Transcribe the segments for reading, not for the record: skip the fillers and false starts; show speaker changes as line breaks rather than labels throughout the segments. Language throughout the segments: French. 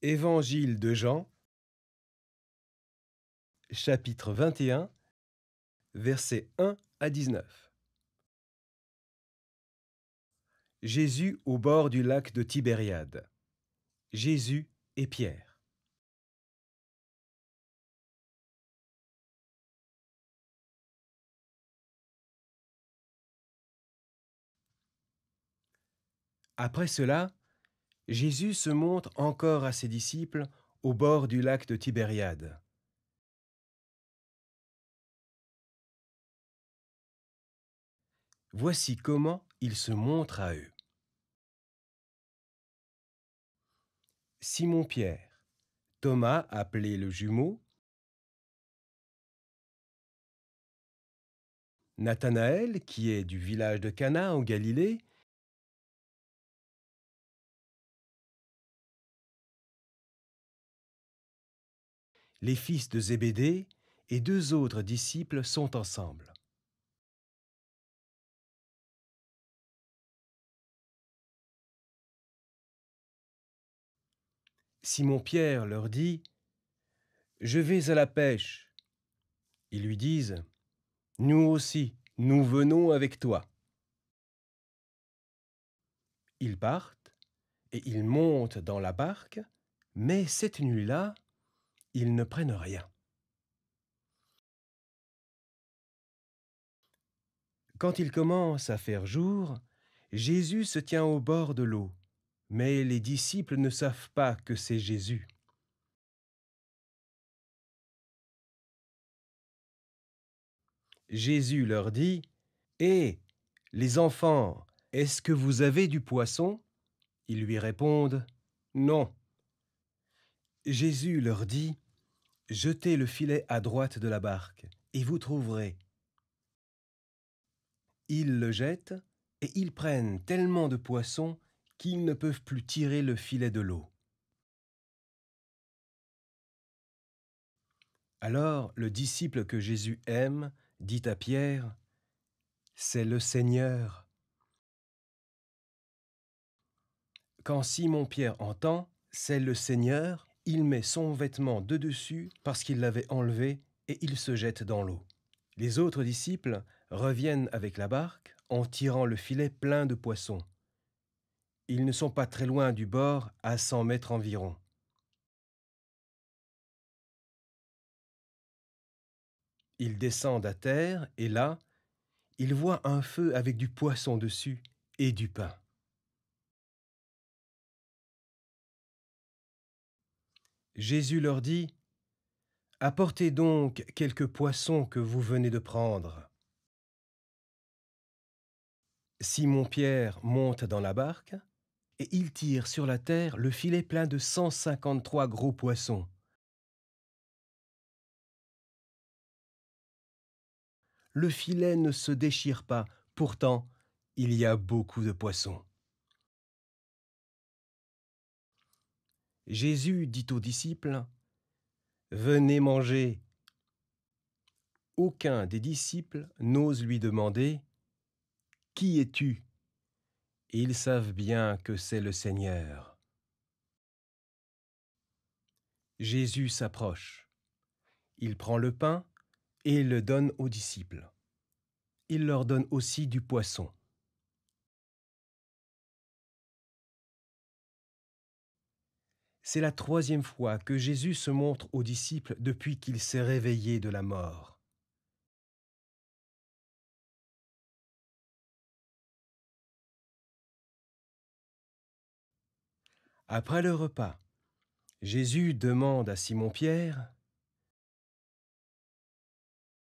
Évangile de Jean, chapitre 21, versets 1 à 19. Jésus au bord du lac de Tibériade. Jésus et Pierre. Après cela, Jésus se montre encore à ses disciples au bord du lac de Tibériade. Voici comment il se montre à eux. Simon-Pierre, Thomas appelé le jumeau, Nathanaël qui est du village de Cana en Galilée, les fils de Zébédée et 2 autres disciples sont ensemble. Simon-Pierre leur dit : « Je vais à la pêche. » Ils lui disent : « Nous aussi, nous venons avec toi. » Ils partent et ils montent dans la barque, mais cette nuit-là, ils ne prennent rien. Quand il commence à faire jour, Jésus se tient au bord de l'eau, mais les disciples ne savent pas que c'est Jésus. Jésus leur dit : « Hé, les enfants, est-ce que vous avez du poisson ? » Ils lui répondent : « Non. » Jésus leur dit : « Jetez le filet à droite de la barque, et vous trouverez. » Ils le jettent, et ils prennent tellement de poissons qu'ils ne peuvent plus tirer le filet de l'eau. Alors le disciple que Jésus aime dit à Pierre : « C'est le Seigneur. » Quand Simon-Pierre entend « C'est le Seigneur », il met son vêtement de dessus parce qu'il l'avait enlevé et il se jette dans l'eau. Les autres disciples reviennent avec la barque en tirant le filet plein de poissons. Ils ne sont pas très loin du bord, à 100 mètres environ. Ils descendent à terre et là, ils voient un feu avec du poisson dessus et du pain. Jésus leur dit : « Apportez donc quelques poissons que vous venez de prendre. » Simon-Pierre monte dans la barque et il tire sur la terre le filet plein de 153 gros poissons. Le filet ne se déchire pas, pourtant il y a beaucoup de poissons. Jésus dit aux disciples : « Venez manger. » Aucun des disciples n'ose lui demander : « Qui es-tu ? » Ils savent bien que c'est le Seigneur. Jésus s'approche. Il prend le pain et le donne aux disciples. Il leur donne aussi du poisson. C'est la 3e fois que Jésus se montre aux disciples depuis qu'il s'est réveillé de la mort. Après le repas, Jésus demande à Simon-Pierre :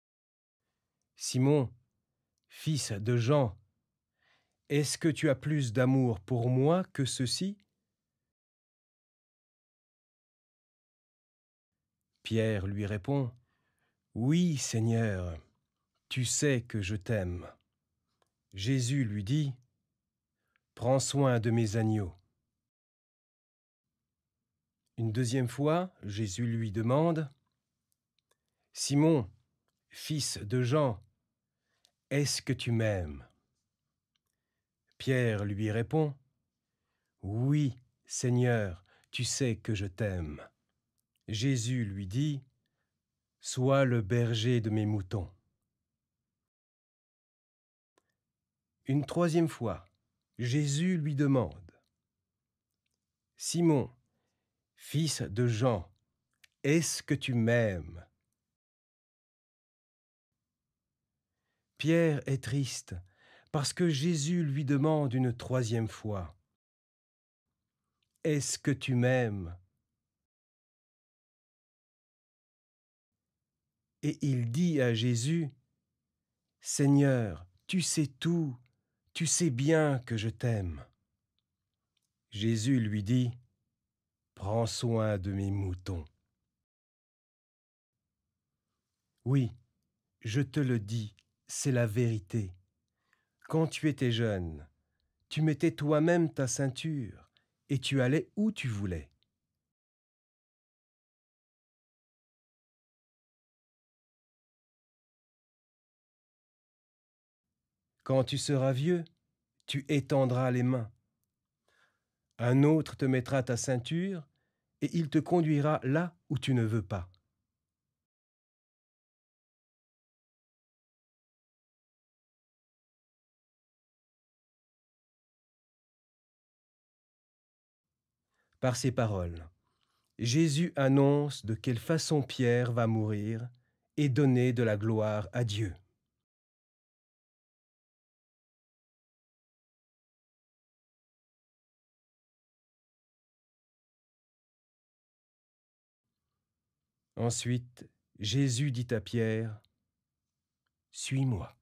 « Simon, fils de Jean, est-ce que tu as plus d'amour pour moi que ceux-ci ? » Pierre lui répond : « Oui, Seigneur, tu sais que je t'aime. » Jésus lui dit : « Prends soin de mes agneaux. » Une 2e fois, Jésus lui demande : « Simon, fils de Jean, est-ce que tu m'aimes ? » Pierre lui répond : « Oui, Seigneur, tu sais que je t'aime. Jésus lui dit, sois le berger de mes moutons. Une troisième fois, Jésus lui demande, Simon, fils de Jean, est-ce que tu m'aimes? Pierre est triste parce que Jésus lui demande une troisième fois, est-ce que tu m'aimes? Et il dit à Jésus, Seigneur, tu sais tout, tu sais bien que je t'aime. Jésus lui dit, prends soin de mes moutons. Oui, je te le dis, c'est la vérité. Quand tu étais jeune, tu mettais toi-même ta ceinture et tu allais où tu voulais. Quand tu seras vieux, tu étendras les mains. Un autre te mettra ta ceinture et il te conduira là où tu ne veux pas. Par ces paroles, Jésus annonce de quelle façon Pierre va mourir et donner de la gloire à Dieu. Ensuite, Jésus dit à Pierre, « Suis-moi. »